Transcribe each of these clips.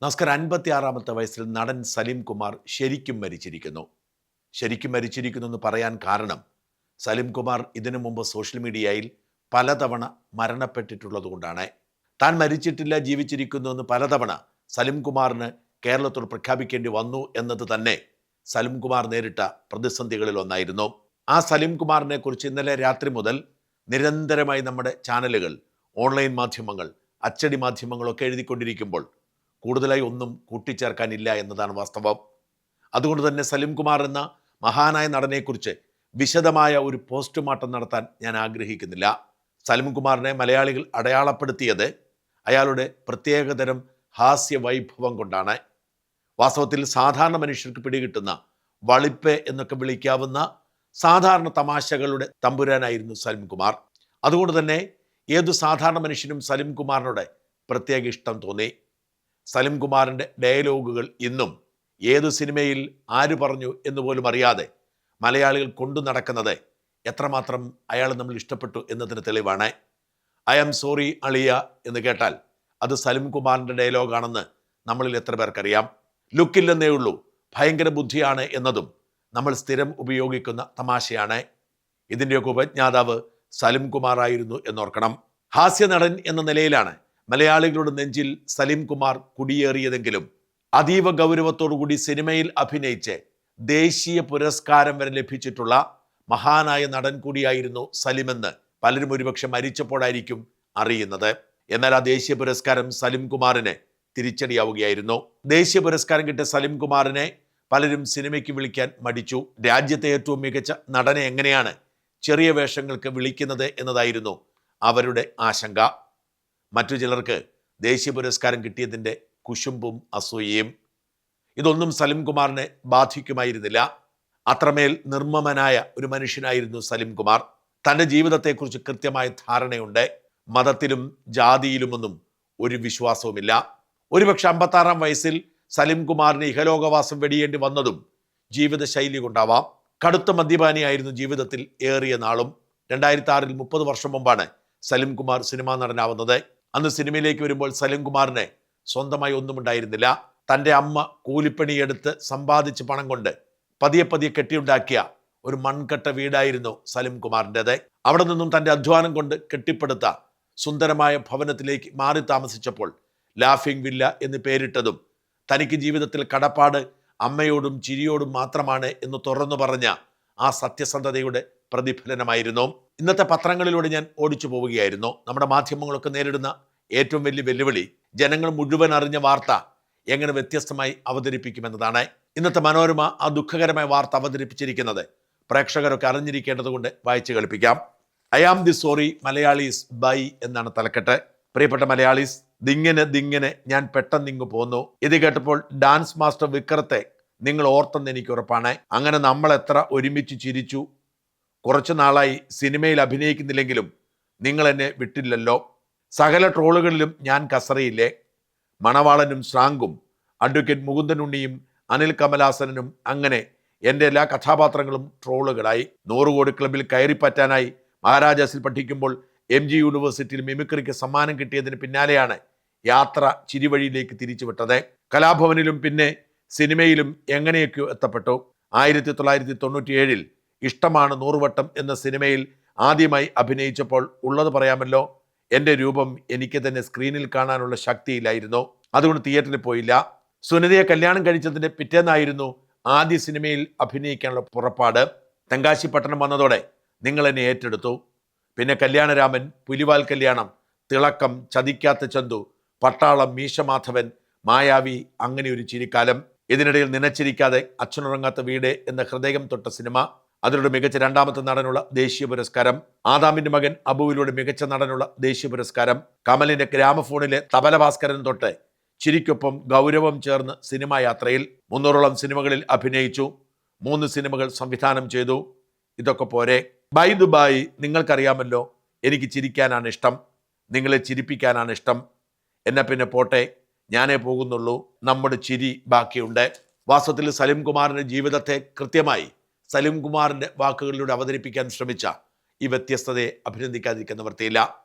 നമസ്കാരം. 56-ാമത്തെ വയസ്സിൽ നടൻ സലീം കുമാർ ശരിക്കും മരിച്ചിരിക്കുന്നു എന്ന് പറയാൻ കാരണം സലീം കുമാർ ഇതിനു മുമ്പ് സോഷ്യൽ മീഡിയയിൽ പലതവണ മരണപ്പെട്ടിട്ടുള്ളത് കൊണ്ടാണ്. താൻ മരിച്ചിട്ടില്ല, ജീവിച്ചിരിക്കുന്നു എന്ന് പലതവണ സലീം കുമാറിന് കേരളത്തോട് പ്രഖ്യാപിക്കേണ്ടി വന്നു എന്നത് തന്നെ സലീം കുമാർ നേരിട്ട പ്രതിസന്ധികളിൽ ഒന്നായിരുന്നു. ആ സലീം കുമാറിനെ കുറിച്ച് ഇന്നലെ രാത്രി മുതൽ നിരന്തരമായി നമ്മുടെ ചാനലുകൾ, ഓൺലൈൻ മാധ്യമങ്ങൾ, അച്ചടി മാധ്യമങ്ങളൊക്കെ എഴുതിക്കൊണ്ടിരിക്കുമ്പോൾ കൂടുതലായി ഒന്നും കൂട്ടിച്ചേർക്കാനില്ല എന്നതാണ് വാസ്തവം. അതുകൊണ്ട് തന്നെ സലീം കുമാർ എന്ന മഹാനായ നടനെക്കുറിച്ച് വിശദമായ ഒരു പോസ്റ്റ്മോർട്ടം നടത്താൻ ഞാൻ ആഗ്രഹിക്കുന്നില്ല. സലീം കുമാറിനെ മലയാളികൾ അടയാളപ്പെടുത്തിയത് അയാളുടെ പ്രത്യേകതരം ഹാസ്യ വൈഭവം കൊണ്ടാണ്. വാസ്തവത്തിൽ സാധാരണ മനുഷ്യർക്ക് പിടികിട്ടുന്ന വളിപ്പ് എന്നൊക്കെ വിളിക്കാവുന്ന സാധാരണ തമാശകളുടെ തമ്പുരാനായിരുന്നു സലീം കുമാർ. അതുകൊണ്ട് തന്നെ ഏതു സാധാരണ മനുഷ്യനും സലീം കുമാറിനോട് പ്രത്യേക ഇഷ്ടം തോന്നി. സലീം കുമാറിൻ്റെ ഡയലോഗുകൾ ഇന്നും ഏതു സിനിമയിൽ ആര് പറഞ്ഞു എന്ന് പോലും അറിയാതെ മലയാളികൾ കൊണ്ടു നടക്കുന്നത് എത്രമാത്രം അയാൾ നമ്മൾ ഇഷ്ടപ്പെട്ടു എന്നതിന് തെളിവാണ്. ഐ ആം സോറി അളിയ എന്ന് കേട്ടാൽ അത് സലീം കുമാറിൻ്റെ ഡയലോഗാണെന്ന് നമ്മളിൽ എത്ര പേർക്കറിയാം. ലുക്കില്ലെന്നേ ഉള്ളൂ, ഭയങ്കര ബുദ്ധിയാണ് എന്നതും നമ്മൾ സ്ഥിരം ഉപയോഗിക്കുന്ന തമാശയാണ്. ഇതിൻ്റെയൊക്കെ ഉപജ്ഞാതാവ് സലീം കുമാർ ആയിരുന്നു എന്നോർക്കണം. ഹാസ്യ നടൻ എന്ന നിലയിലാണ് മലയാളികളുടെ നെഞ്ചിൽ സലീം കുമാർ കുടിയേറിയതെങ്കിലും അതീവ ഗൗരവത്തോടുകൂടി സിനിമയിൽ അഭിനയിച്ച് ദേശീയ പുരസ്കാരം വരെ ലഭിച്ചിട്ടുള്ള മഹാനായ നടൻ കൂടിയായിരുന്നു സലീമെന്ന് പലരും ഒരുപക്ഷെ മരിച്ചപ്പോഴായിരിക്കും അറിയുന്നത്. എന്നാൽ ആ ദേശീയ പുരസ്കാരം സലീം കുമാറിന് തിരിച്ചടിയാവുകയായിരുന്നു. ദേശീയ പുരസ്കാരം കിട്ടിയ സലീം കുമാറിനെ പലരും സിനിമയ്ക്ക് വിളിക്കാൻ മടിച്ചു. രാജ്യത്തെ ഏറ്റവും മികച്ച നടനെ എങ്ങനെയാണ് ചെറിയ വേഷങ്ങൾക്ക് വിളിക്കുന്നത് എന്നതായിരുന്നു അവരുടെ ആശങ്ക. മറ്റു ചിലർക്ക് ദേശീയ പുരസ്കാരം കിട്ടിയതിൻ്റെ കുശുമ്പും അസൂയയും. ഇതൊന്നും സലീം കുമാറിനെ ബാധിക്കുമായിരുന്നില്ല. അത്രമേൽ നിർമ്മമനായ ഒരു മനുഷ്യനായിരുന്നു സലീം കുമാർ. തൻ്റെ ജീവിതത്തെക്കുറിച്ച് കൃത്യമായ ധാരണയുണ്ട്. മതത്തിലും ജാതിയിലുമൊന്നും ഒരു വിശ്വാസവുമില്ല. ഒരുപക്ഷെ 56-ാം വയസ്സിൽ സലീം കുമാറിന് ഇഹലോകവാസം വെടിയേണ്ടി വന്നതും ജീവിതശൈലി കൊണ്ടാവാം. കടുത്ത മദ്യപാനിയായിരുന്നു ജീവിതത്തിൽ ഏറിയ നാളും. 2006-ൽ 30 വർഷം മുമ്പാണ് സലീം കുമാർ സിനിമാ നടനാവുന്നത്. അന്ന് സിനിമയിലേക്ക് വരുമ്പോൾ സലീം കുമാറിന് സ്വന്തമായി ഒന്നും ഉണ്ടായിരുന്നില്ല. തൻ്റെ അമ്മ കൂലിപ്പണിയെടുത്ത് സമ്പാദിച്ച പണം കൊണ്ട് പതിയെ കെട്ടിയുണ്ടാക്കിയ ഒരു മൺകട്ട വീടായിരുന്നു സലീം കുമാറിൻ്റെത്. അവിടെ നിന്നും തൻ്റെ അധ്വാനം കൊണ്ട് കെട്ടിപ്പടുത്ത സുന്ദരമായ ഭവനത്തിലേക്ക് മാറി താമസിച്ചപ്പോൾ ലാഫിംഗ് വില്ല എന്ന് പേരിട്ടതും തനിക്ക് ജീവിതത്തിൽ കടപ്പാട് അമ്മയോടും ചിരിയോടും മാത്രമാണ് എന്ന് തുറന്നു പറഞ്ഞ ആ സത്യസന്ധതയുടെ പ്രതിഫലനമായിരുന്നു. ഇന്നത്തെ പത്രങ്ങളിലൂടെ ഞാൻ ഓടിച്ചു പോവുകയായിരുന്നു. നമ്മുടെ മാധ്യമങ്ങളൊക്കെ നേരിടുന്ന ഏറ്റവും വലിയ വെല്ലുവിളി ജനങ്ങൾ മുഴുവൻ അറിഞ്ഞ വാർത്ത എങ്ങനെ വ്യത്യസ്തമായി അവതരിപ്പിക്കുമെന്നതാണ്. ഇന്നത്തെ മനോരമ ആ ദുഃഖകരമായ വാർത്ത അവതരിപ്പിച്ചിരിക്കുന്നത് പ്രേക്ഷകരൊക്കെ അറിഞ്ഞിരിക്കേണ്ടത് കൊണ്ട് വായിച്ചു കേൾപ്പിക്കാം. I am the sorry Malayalis by എന്നാണ് തലക്കെട്ട്. പ്രിയപ്പെട്ട മലയാളീസ്, ദിങ്ങനെ ഞാൻ പെട്ടെന്നിങ്ങ് പോന്നു. ഇത് കേട്ടപ്പോൾ ഡാൻസ് മാസ്റ്റർ വിക്രത്തെ നിങ്ങൾ ഓർത്തെന്ന് എനിക്ക് ഉറപ്പാണ്. അങ്ങനെ നമ്മൾ എത്ര ഒരുമിച്ച് ചിരിച്ചു. കുറച്ചു നാളായി സിനിമയിൽ അഭിനയിക്കുന്നില്ലെങ്കിലും നിങ്ങൾ എന്നെ വിട്ടില്ലല്ലോ. സകല ട്രോളുകളിലും ഞാൻ കസറിയില്ലേ. മണവാളനും ശ്രാങ്കും അഡ്വക്കേറ്റ് മുകുന്ദനുണ്ണിയും അനിൽ കമലാസനും അങ്ങനെ എൻ്റെ എല്ലാ കഥാപാത്രങ്ങളും ട്രോളുകളായി. 100 കോടി ക്ലബിൽ കയറിപ്പറ്റാനായി മഹാരാജാസിൽ പഠിക്കുമ്പോൾ MG യൂണിവേഴ്സിറ്റിയിൽ മിമിക്രിക്ക് സമ്മാനം കിട്ടിയതിന് പിന്നാലെയാണ് യാത്ര ചിരിവഴിയിലേക്ക് തിരിച്ചുവിട്ടത്. കലാഭവനിലും പിന്നെ സിനിമയിലും എങ്ങനെയൊക്കെയോ എത്തപ്പെട്ടു. 1997-ൽ ഇഷ്ടമാണ് 100 വട്ടം എന്ന സിനിമയിൽ ആദ്യമായി അഭിനയിച്ചപ്പോൾ ഉള്ളത് പറയാമല്ലോ, എൻ്റെ രൂപം എനിക്ക് തന്നെ സ്ക്രീനിൽ കാണാനുള്ള ശക്തിയില്ലായിരുന്നു. അതുകൊണ്ട് തിയേറ്ററിൽ പോയില്ല. സുനിതയെ കല്യാണം കഴിച്ചതിൻ്റെ പിറ്റേന്നായിരുന്നു ആദ്യ സിനിമയിൽ അഭിനയിക്കാനുള്ള പുറപ്പാട്. തെങ്കാശി പട്ടണം വന്നതോടെ നിങ്ങൾ എന്നെ ഏറ്റെടുത്തു. പിന്നെ കല്യാണരാമൻ, പുലിവാൽ കല്യാണം, തിളക്കം, ചതിക്കാത്ത ചന്തു, പട്ടാളം, മീശമാധവൻ, മായാവി, അങ്ങനെ ഒരു ചിരിക്കാലം. ഇതിനിടയിൽ നനച്ചിരിക്കാതെ, അച്ഛനുറങ്ങാത്ത വീട് എന്ന ഹൃദയം തൊട്ട സിനിമ, അതിലൂടെ മികച്ച 2ാമത്തെ നടനുള്ള ദേശീയ പുരസ്കാരം. ആദാമിന്റെ മകൻ അബുവിലൂടെ മികച്ച നടനുള്ള ദേശീയ പുരസ്കാരം. കമലിന്റെ ഗ്രാമഫോണിലെ തബല ഭാസ്കരൻ തൊട്ട് ചിരിക്കൊപ്പം ഗൗരവം ചേർന്ന് സിനിമാ യാത്രയിൽ 300ഓളം സിനിമകളിൽ അഭിനയിച്ചു. 3 സിനിമകൾ സംവിധാനം ചെയ്തു. ഇതൊക്കെ പോരെ. ബൈ ദുബായ്, നിങ്ങൾക്കറിയാമല്ലോ എനിക്ക് ചിരിക്കാനാണ് ഇഷ്ടം, നിങ്ങളെ ചിരിപ്പിക്കാനാണ് ഇഷ്ടം. എന്നെ പിന്നെ പോട്ടെ, ഞാനേ പോകുന്നുള്ളൂ, നമ്മുടെ ചിരി ബാക്കിയുണ്ട്. വാസ്തവത്തിൽ സലീം കുമാറിൻ്റെ ജീവിതത്തെ കൃത്യമായി സലീം കുമാറിൻ്റെ വാക്കുകളിലൂടെ അവതരിപ്പിക്കാൻ ശ്രമിച്ച ഈ വ്യത്യസ്തതയെ അഭിനന്ദിക്കാതിരിക്കുന്ന വൃത്തിയില്ല.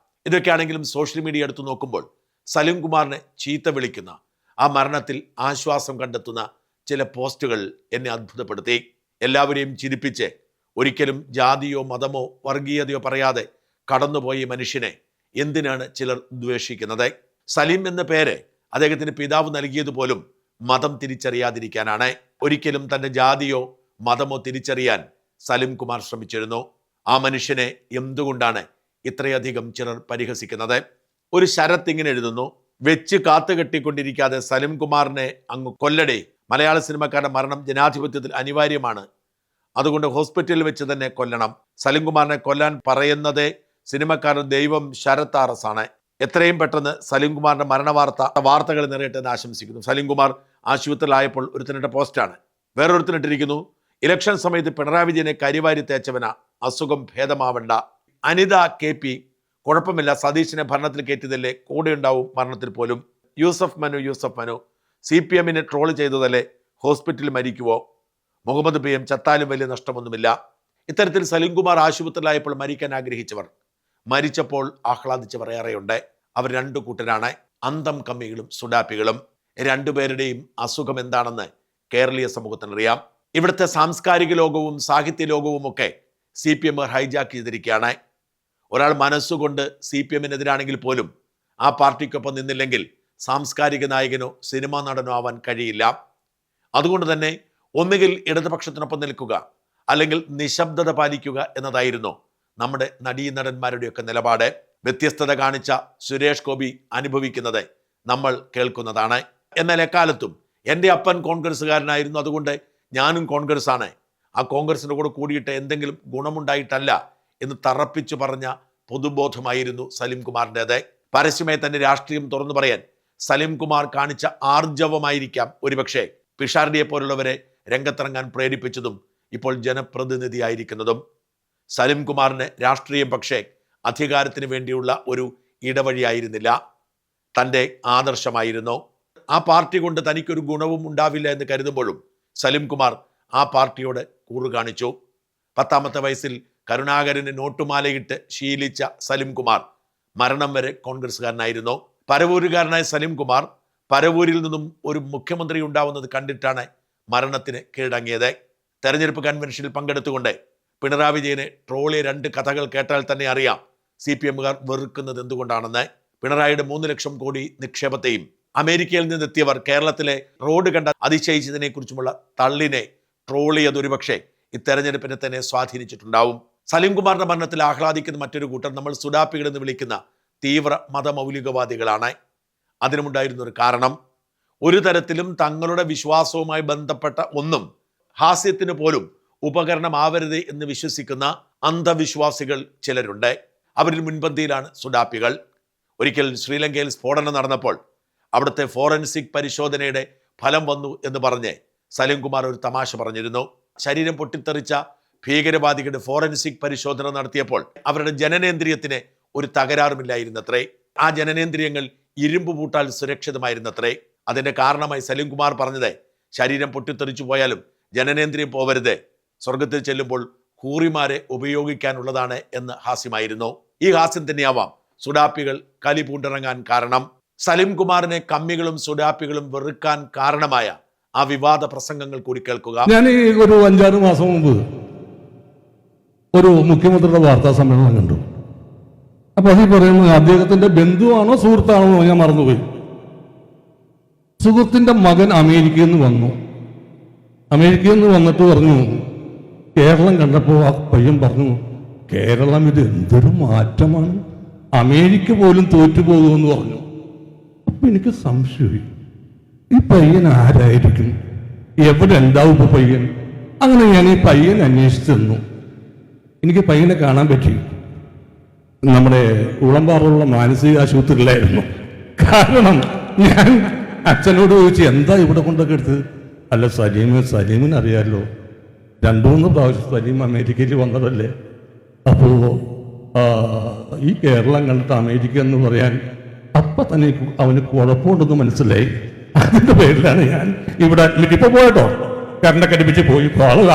ഇതൊക്കെയാണെങ്കിലും സോഷ്യൽ മീഡിയ എടുത്തു നോക്കുമ്പോൾ സലീം കുമാറിനെ ചീത്ത വിളിക്കുന്ന, ആ മരണത്തിൽ ആശ്വാസം കണ്ടെത്തുന്ന ചില പോസ്റ്റുകൾ എന്നെ അത്ഭുതപ്പെടുത്തി. എല്ലാവരെയും ചിരിപ്പിച്ച് ഒരിക്കലും ജാതിയോ മതമോ വർഗീയതയോ പറയാതെ കടന്നുപോയ മനുഷ്യനെ എന്തിനാണ് ചിലർ ദ്വേഷിക്കുന്നത്? സലീം എന്ന പേര് അദ്ദേഹത്തിന് പിതാവ് നൽകിയതുപോലും മതം തിരിച്ചറിയാതിരിക്കാനാണ്. ഒരിക്കലും തൻ്റെ ജാതിയോ മതമോ തിരിച്ചറിയാൻ സലിം കുമാർ ശ്രമിച്ചിരുന്നു. ആ മനുഷ്യനെ എന്തുകൊണ്ടാണ് ഇത്രയധികം ചിലർ പരിഹസിക്കുന്നത്? ഒരു ശരത്ത് ഇങ്ങനെ എഴുതുന്നു: വെച്ച് കാത്തുകെട്ടിക്കൊണ്ടിരിക്കാതെ സലിം കുമാറിനെ അങ്ങ് കൊല്ലടേ. മലയാള സിനിമക്കാരുടെ മരണം ജനാധിപത്യത്തിൽ അനിവാര്യമാണ്. അതുകൊണ്ട് ഹോസ്പിറ്റലിൽ വെച്ച് തന്നെ കൊല്ലണം. സലിം കുമാറിനെ കൊല്ലാൻ പറയുന്നത് സിനിമക്കാരൻ ദൈവം ശരത് RS ആണ്. എത്രയും പെട്ടെന്ന് സലിം കുമാറിന്റെ വാർത്തകൾ നിറയട്ടെ എന്ന് ആശംസിക്കുന്നു. സലിം കുമാർ ആശുപത്രിയിലായപ്പോൾ ഒരുത്തിനിട്ട പോസ്റ്റാണ്. വേറൊരുത്തിനിട്ടിരിക്കുന്നു: ഇലക്ഷൻ സമയത്ത് പിണറായി വിജയനെ കരിവാരി തേച്ചവന, അസുഖം ഭേദമാവണ്ട. അനിത KP: കുഴപ്പമില്ല, സതീശിനെ ഭരണത്തിൽ കയറ്റിയതല്ലേ, കൂടെ ഉണ്ടാവും മരണത്തിൽ പോലും. യൂസഫ് മനു: CPM-നെ ട്രോൾ ചെയ്തതല്ലേ, ഹോസ്പിറ്റലിൽ മരിക്കുവോ? മുഹമ്മദ് PM: ചത്താലും വലിയ നഷ്ടമൊന്നുമില്ല. ഇത്തരത്തിൽ സലിം കുമാർ ആശുപത്രിയിലായപ്പോൾ മരിക്കാൻ ആഗ്രഹിച്ചവർ, മരിച്ചപ്പോൾ ആഹ്ലാദിച്ചവർ ഏറെയുണ്ട്. അവർ രണ്ടു കൂട്ടരാണ്: അന്തം കമ്മികളും സുഡാപ്പികളും. രണ്ടുപേരുടെയും അസുഖം എന്താണെന്ന് കേരളീയ സമൂഹത്തിനറിയാം. ഇവിടുത്തെ സാംസ്കാരിക ലോകവും സാഹിത്യ ലോകവും ഒക്കെ CPM ഹൈജാക്ക് ചെയ്തിരിക്കുകയാണ്. ഒരാൾ മനസ്സുകൊണ്ട് CPM-നെതിരാണെങ്കിൽ പോലും ആ പാർട്ടിക്കൊപ്പം നിന്നില്ലെങ്കിൽ സാംസ്കാരിക നായകനോ സിനിമാ നടനോ ആവാൻ കഴിയില്ല. അതുകൊണ്ട് തന്നെ ഒന്നുകിൽ ഇടതുപക്ഷത്തിനൊപ്പം നിൽക്കുക, അല്ലെങ്കിൽ നിശബ്ദത പാലിക്കുക എന്നതായിരുന്നു നമ്മുടെ നടീനടന്മാരുടെയൊക്കെ നിലപാട്. വ്യത്യസ്തത കാണിച്ച സുരേഷ് ഗോപി അനുഭവിക്കുന്നത് നമ്മൾ കേൾക്കുന്നതാണ്. എന്നാൽ എക്കാലത്തും എൻ്റെ അപ്പൻ കോൺഗ്രസ്സുകാരനായിരുന്നു, അതുകൊണ്ട് ഞാനും കോൺഗ്രസ്സാണ്, ആ കോൺഗ്രസിൻ്റെ കൂടെ കൂടിയിട്ട് എന്തെങ്കിലും ഗുണമുണ്ടായിട്ടല്ല എന്ന് തറപ്പിച്ചു പറഞ്ഞ പൊതുബോധമായിരുന്നു സലിം കുമാറിൻ്റെത്. പരസ്യമായി തന്നെ രാഷ്ട്രീയം തുറന്നു പറയാൻ സലിം കുമാർ കാണിച്ച ആർജവമായിരിക്കാം ഒരുപക്ഷെ പിഷാരടിയെ പോലുള്ളവരെ രംഗത്തിറങ്ങാൻ പ്രേരിപ്പിച്ചതും ഇപ്പോൾ ജനപ്രതിനിധിയായിരിക്കുന്നതും. സലിം കുമാറിന് രാഷ്ട്രീയം പക്ഷേ അധികാരത്തിന് വേണ്ടിയുള്ള ഒരു ഇടവഴിയായിരുന്നില്ല, തൻ്റെ ആദർശമായിരുന്നു. ആ പാർട്ടി കൊണ്ട് തനിക്കൊരു ഗുണവും ഉണ്ടാവില്ല എന്ന് കരുതുമ്പോഴും സലിം കുമാർ ആ പാർട്ടിയോട് കൂറ് കാണിച്ചു. 10ാമത്തെ വയസ്സിൽ കരുണാകരന് നോട്ടുമാലയിട്ട് ശീലിച്ച സലിം കുമാർ മരണം വരെ കോൺഗ്രസ്സുകാരനായിരുന്നു. പരവൂരുകാരനായ സലിം കുമാർ പരവൂരിൽ നിന്നും ഒരു മുഖ്യമന്ത്രി ഉണ്ടാവുന്നത് കണ്ടിട്ടാണ് മരണത്തിന് കീഴടങ്ങിയത്. തെരഞ്ഞെടുപ്പ് കൺവെൻഷനിൽ പങ്കെടുത്തുകൊണ്ട് പിണറായി വിജയനെ ട്രോളിയ 2 കഥകൾ കേട്ടാൽ തന്നെ അറിയാം CPM-കാർ വെറുക്കുന്നത് എന്തുകൊണ്ടാണെന്ന്. പിണറായിയുടെ 3 ലക്ഷം കോടി നിക്ഷേപത്തെയും അമേരിക്കയിൽ നിന്നെത്തിയവർ കേരളത്തിലെ റോഡ് കണ്ട അതിശയിച്ചതിനെ കുറിച്ചുമുള്ള തള്ളിനെ ട്രോളിയത് ഒരുപക്ഷെ ഇത്തെരഞ്ഞെടുപ്പിനെ തന്നെ സ്വാധീനിച്ചിട്ടുണ്ടാവും. സലിം കുമാറിന്റെ മരണത്തിൽ ആഹ്ലാദിക്കുന്ന മറ്റൊരു കൂട്ടർ നമ്മൾ സുഡാപ്പികൾ എന്ന് വിളിക്കുന്ന തീവ്ര മതമൗലികവാദികളാണ്. അതിനുമുണ്ടായിരുന്ന ഒരു കാരണം, ഒരു തരത്തിലും തങ്ങളുടെ വിശ്വാസവുമായി ബന്ധപ്പെട്ട ഒന്നും ഹാസ്യത്തിന് പോലും ഉപകരണമാവരുത് എന്ന് വിശ്വസിക്കുന്ന അന്ധവിശ്വാസികൾ ചിലരുണ്ട്. അവരിൽ മുൻപന്തിയിലാണ് സുഡാപ്പികൾ. ഒരിക്കൽ ശ്രീലങ്കയിൽ സ്ഫോടനം നടന്നപ്പോൾ അവിടുത്തെ ഫോറൻസിക് പരിശോധനയുടെ ഫലം വന്നു എന്ന് പറഞ്ഞ് സലിം കുമാർ ഒരു തമാശ പറഞ്ഞിരുന്നു. ശരീരം പൊട്ടിത്തെറിച്ച ഭീകരവാദികളുടെ ഫോറൻസിക് പരിശോധന നടത്തിയപ്പോൾ അവരുടെ ജനനേന്ദ്രിയത്തിന് ഒരു തകരാറുമില്ലായിരുന്നത്രേ. ആ ജനനേന്ദ്രിയങ്ങൾ ഇരുമ്പ് പൂട്ടാൽ സുരക്ഷിതമായിരുന്നത്രേ. അതിന്റെ കാരണമായി സലിം കുമാർ പറഞ്ഞത്, ശരീരം പൊട്ടിത്തെറിച്ചു പോയാലും ജനനേന്ദ്രിയം പോവരുത്, സ്വർഗത്തിൽ ചെല്ലുമ്പോൾ ഹൂറിമാരെ ഉപയോഗിക്കാനുള്ളതാണ് എന്ന് ഹാസ്യമായിരുന്നു. ഈ ഹാസ്യം തന്നെയാവാം സുഡാപ്പികൾ കലി പൂണ്ടിറങ്ങാൻ കാരണം. സലിം കുമാറിനെ കമ്മികളും സുഡാപ്പികളും വെറുക്കാൻ കാരണമായ ആ വിവാദ പ്രസംഗങ്ങൾ കൂടി കേൾക്കുക. ഞാൻ ഈ ഒരു 5-6 മാസം മുമ്പ് ഒരു മുഖ്യമന്ത്രിയുടെ വാർത്താ സമ്മേളനം കണ്ടു. അപ്പൊ അതിൽ പറയുന്നത് അദ്ദേഹത്തിന്റെ ബന്ധുവാണോ സുഹൃത്താണോ ഞാൻ മറന്നുപോയി. സുഹൃത്തിന്റെ മകൻ അമേരിക്കയിൽ നിന്ന് വന്നു. അമേരിക്കയിൽ നിന്ന് വന്നിട്ട് പറഞ്ഞു, കേരളം കണ്ടപ്പോൾ ആ പയ്യൻ പറഞ്ഞു, കേരളം ഇത് എന്തൊരു മാറ്റമാണ്, അമേരിക്ക പോലും തോറ്റുപോകുമെന്ന് പറഞ്ഞു. അപ്പൊ എനിക്ക് സംശയമായി, ഈ പയ്യൻ ആരായിരിക്കും, എവിടെ ഉണ്ടാവും ഇപ്പൊ പയ്യൻ? അങ്ങനെ ഞാൻ ഈ പയ്യൻ അന്വേഷിച്ചു തന്നു. എനിക്ക് പയ്യനെ കാണാൻ പറ്റി. നമ്മുടെ ഉളമ്പാറുള്ള മാനസിക ആശുപത്രിയിലായിരുന്നു. കാരണം ഞാൻ അച്ഛനോട് ചോദിച്ചു, എന്താ ഇവിടെ കൊണ്ടൊക്കെ എടുത്തത്? അല്ല സലീമിന് അറിയാമല്ലോ, 2-3 പ്രാവശ്യം സലീം അമേരിക്കയിൽ വന്നതല്ലേ. അപ്പോ ഈ കേരളം കണ്ടിട്ട് അമേരിക്ക എന്ന് പറയാൻ അപ്പൊ തന്നെ അവന് കുഴപ്പമുണ്ടെന്ന് മനസ്സിലായി. അതിന്റെ പേരിലാണ് ഞാൻ ഇവിടെ അഡ്മിറ്റ്. ഇപ്പൊ പോയിട്ടോ, കറണ്ടൊക്കെ അടുപ്പിച്ച് പോയി.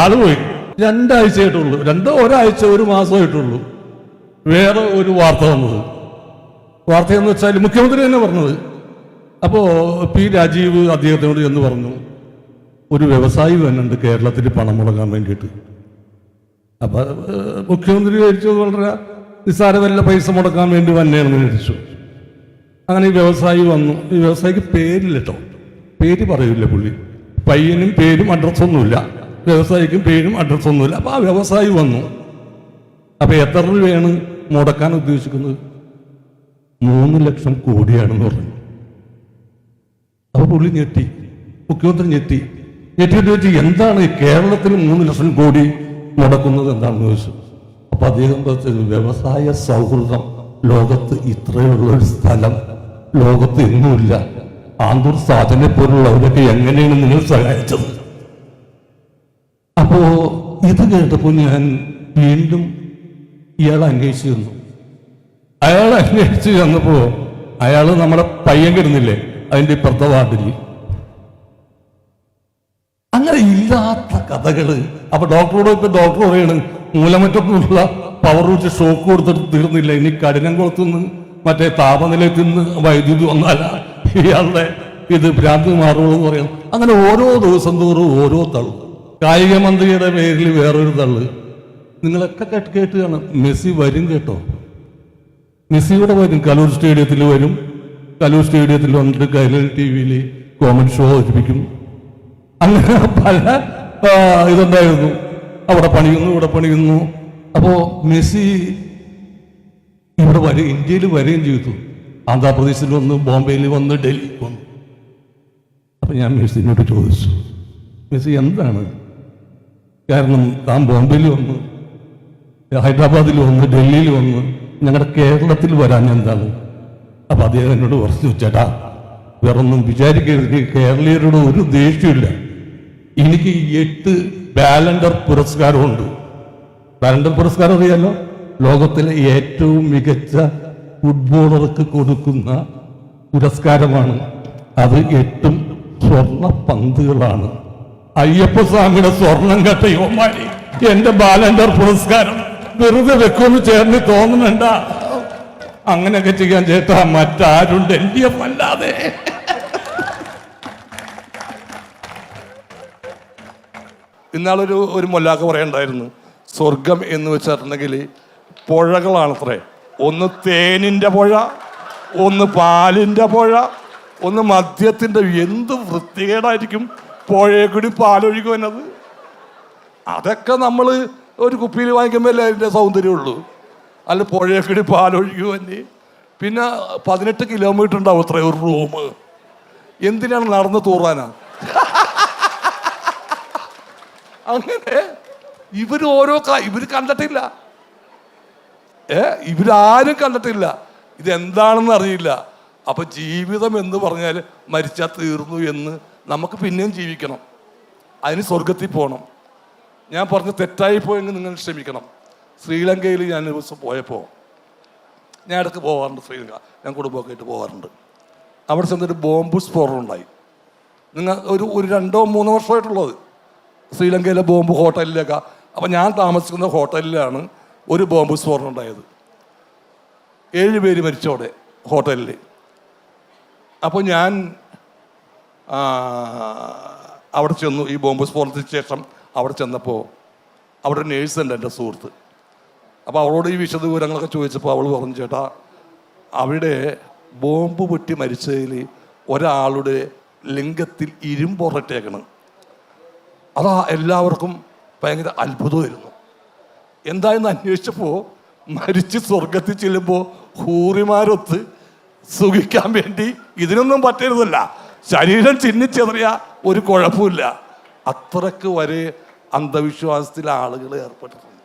ആള് പോയി. 2 ആഴ്ചയായിട്ടുള്ളൂ, ഒരാഴ്ച 1 മാസമായിട്ടുള്ളൂ വേറെ ഒരു വാർത്ത വന്നത്. വാർത്തയെന്ന് വെച്ചാൽ മുഖ്യമന്ത്രി തന്നെ പറഞ്ഞത്, അപ്പോൾ പി രാജീവ് അദ്ദേഹത്തിനോട് എന്ന് പറഞ്ഞു, ഒരു വ്യവസായി വന്നുണ്ട് കേരളത്തിൽ പണം മുടങ്ങാൻ വേണ്ടിയിട്ട്. അപ്പോൾ മുഖ്യമന്ത്രി വിചാരിച്ചു വളരെ നിസ്സാരമല്ല, പൈസ മുടക്കാൻ വേണ്ടി വന്നേന്ന് വിചാരിച്ചു. അങ്ങനെ ഈ വ്യവസായി വന്നു. ഈ വ്യവസായിക്ക് പേരില്ല കേട്ടോ, പേര് പറയില്ല പുള്ളി. പയ്യനും പേരും അഡ്രസ്സൊന്നുമില്ല, വ്യവസായിക്കും പേരും അഡ്രസ്സൊന്നുമില്ല. അപ്പോൾ ആ വ്യവസായി വന്നു. അപ്പോൾ എത്ര രൂപയാണ് മുടക്കാൻ ഉദ്ദേശിക്കുന്നത്? 3 ലക്ഷം കോടിയാണെന്ന് പറഞ്ഞു. അപ്പോൾ പുള്ളി ഞെട്ടി, മുഖ്യമന്ത്രി ഞെട്ടിയിട്ട് ചോദിച്ചു, എന്താണ് കേരളത്തിൽ 3 ലക്ഷം കോടി മുടക്കുന്നത് എന്താണെന്ന് ചോദിച്ചു. അപ്പൊ അദ്ദേഹം പറഞ്ഞത്, വ്യവസായ സൗഹൃദം ലോകത്ത് ഇത്രയുള്ളൊരു സ്ഥലം ലോകത്ത് എങ്ങുമില്ല. ആന്തൂർ സാധനെ പോലുള്ളവരൊക്കെ എങ്ങനെയാണ് നിങ്ങൾ സഹായിച്ചത്? അപ്പോ ഇത് കേട്ടപ്പോൾ ഞാൻ വീണ്ടും ഇയാളെ അന്വേഷിച്ചു ചെന്നു. അയാൾ അന്വേഷിച്ച് ചെന്നപ്പോ അയാൾ നമ്മുടെ പയ്യൻ കിടന്നില്ലേ അതിന്റെ ഇപ്പുറത്തെ വാർഡിൽ. അങ്ങനെ ഇല്ലാത്ത കഥകള്. അപ്പൊ ഡോക്ടർ പറയാണ്, മൂലമറ്റത്തുനിന്നുള്ള പവർ വെച്ച് ഷോക്ക് കൊടുത്തിട്ട് തീർന്നില്ല, ഇനി കഠിനംകുളത്തുനിന്ന് മറ്റേ താപനിലയത്തിൽ നിന്ന് വൈദ്യുതി വന്നാല ഇയാളുടെ ഇത് ഭ്രാന്തി മാറുള്ളൂ എന്ന് പറയാം. അങ്ങനെ ഓരോ ദിവസം തോറും ഓരോ തള്ളു. കായിക മന്ത്രിയുടെ പേരിൽ വേറൊരു തള്ളു. നിങ്ങളൊക്കെ കേട്ട് കാണാം, മെസ്സി വരും കേട്ടോ, മെസ്സിയുടെ വരും, കലൂർ സ്റ്റേഡിയത്തിൽ വരും. കലൂർ സ്റ്റേഡിയത്തിൽ വന്നിട്ട് കൈരളി TV കോമഡി ഷോ അവതരിപ്പിക്കും. അങ്ങനെ പല ഇതുണ്ടായിരുന്നു. അവിടെ പണിയുന്നു, ഇവിടെ പണിയുന്നു. അപ്പോ മെസ്സി ഇവിടെ വരും, ഇന്ത്യയിൽ വരികയും ചെയ്തു. ആന്ധ്രാപ്രദേശിൽ വന്ന്, ബോംബെയിൽ വന്ന്, ഡൽഹിയിൽ വന്നു. അപ്പൊ ഞാൻ മെസ്സിനോട് ചോദിച്ചു, മെസ്സി എന്താണ് കാരണം? താൻ ബോംബെയിൽ വന്ന്, ഹൈദരാബാദിൽ വന്ന്, ഡൽഹിയിൽ വന്ന്, ഞങ്ങളുടെ കേരളത്തിൽ വരാൻ എന്താണ്? അപ്പൊ അദ്ദേഹം എന്നോട് പറഞ്ഞു, ചേട്ടാ വേറൊന്നും വിചാരിക്കരുത്, കേരളീയരോട് ഒരു ദേഷ്യമില്ല. എനിക്ക് 8 ബാലൻഡർ പുരസ്കാരമുണ്ട്. ബാലൻഡർ പുരസ്കാരം അറിയാലോ, ലോകത്തിലെ ഏറ്റവും മികച്ച ഫുട്ബോളർക്ക് കൊടുക്കുന്ന പുരസ്കാരമാണ്. അത് 8 സ്വർണ്ണ പന്തുകളാണ്. അയ്യപ്പസ്വാമിയുടെ സ്വർണം കെട്ട യുവമാരി എന്റെ ബാലൻഡർ പുരസ്കാരം വെറുതെ വെക്കുമെന്ന് ചേർന്ന് തോന്നുന്നുണ്ട? അങ്ങനെയൊക്കെ ചെയ്യാൻ ചേട്ടാ മറ്റാരുണ്ട് LDF അല്ലാതെ? ഇന്നാളൊരു മൊല്ലാക്ക പറയണ്ടായിരുന്നു, സ്വർഗം എന്ന് വെച്ചിട്ടുണ്ടെങ്കിൽ പുഴകളാണത്രേ. ഒന്ന് തേനിൻ്റെ പുഴ, ഒന്ന് പാലിൻ്റെ പുഴ, ഒന്ന് മദ്യത്തിൻ്റെ. എന്ത് വൃത്തികേടായിരിക്കും പുഴയെ കൂടി പാലൊഴുകി വന്നത്. അതൊക്കെ നമ്മൾ ഒരു കുപ്പിയിൽ വാങ്ങിക്കുമ്പോൾ അതിൻ്റെ സൗന്ദര്യമുള്ളൂ. അല്ല പുഴയെ കൂടി പാലൊഴുകി വന്നെ. പിന്നെ 18 കിലോമീറ്റർ ഉണ്ടാവും അത്ര ഒരു റൂം. എന്തിനാണ് നടന്ന് തൂറാനാ? അങ്ങനെ ഇവർ കണ്ടിട്ടില്ല, ഇവരാരും കണ്ടിട്ടില്ല, ഇതെന്താണെന്ന് അറിയില്ല. അപ്പൊ ജീവിതം എന്ന് പറഞ്ഞാൽ മരിച്ചാൽ തീർന്നു എന്ന് നമുക്ക് പിന്നെയും ജീവിക്കണം. അതിന് സ്വർഗത്തിൽ പോകണം. ഞാൻ പറഞ്ഞ് തെറ്റായി പോയെങ്കിൽ നിങ്ങൾ ക്ഷമിക്കണം. ശ്രീലങ്കയിൽ ഞാൻ ഒരു ദിവസം പോയപ്പോൾ, ഞാൻ ഇടയ്ക്ക് പോകാറുണ്ട് ശ്രീലങ്ക, ഞാൻ കുടുംബമൊക്കെ ആയിട്ട് പോകാറുണ്ട്. അവിടെ ചെന്നൊരു ബോംബ് സ്ഫോടനം ഉണ്ടായി. നിങ്ങൾ ഒരു 2-3 വർഷമായിട്ടുള്ളത് ശ്രീലങ്കയിലെ ബോംബ് ഹോട്ടലിലൊക്കെ. അപ്പം ഞാൻ താമസിക്കുന്ന ഹോട്ടലിലാണ് ഒരു ബോംബ് സ്ഫോടനം ഉണ്ടായത്. 7 പേര് മരിച്ചോടെ ഹോട്ടലിൽ. അപ്പോൾ ഞാൻ അവിടെ ചെന്നു. ഈ ബോംബ് സ്ഫോടനത്തിന് ശേഷം അവിടെ ചെന്നപ്പോൾ അവിടെ ഒരു നേഴ്സുണ്ട്, എൻ്റെ സുഹൃത്ത്. അപ്പോൾ അവളോട് ഈ വിശദവിവരങ്ങളൊക്കെ ചോദിച്ചപ്പോൾ അവൾ പറഞ്ഞു, ചേട്ടാ അവിടെ ബോംബ് പൊട്ടി മരിച്ചതിൽ ഒരാളുടെ ലിംഗത്തിൽ ഇരുമ്പുറട്ടേക്കണം. അതാ എല്ലാവർക്കും ഭയങ്കര അത്ഭുതമായിരുന്നു. എന്തായെന്ന് അന്വേഷിച്ചപ്പോൾ മരിച്ച് സ്വർഗത്തിൽ ചെല്ലുമ്പോൾ ഹൂറിമാരൊത്ത് സുഖിക്കാൻ വേണ്ടി ഇതിനൊന്നും പറ്റരുതല്ല, ശരീരം ചിന്നിച്ചെറിയ ഒരു കുഴപ്പമില്ല. അത്രക്ക് വരെ അന്ധവിശ്വാസത്തിൽ ആളുകൾ ഏർപ്പെട്ടിട്ടുണ്ട്.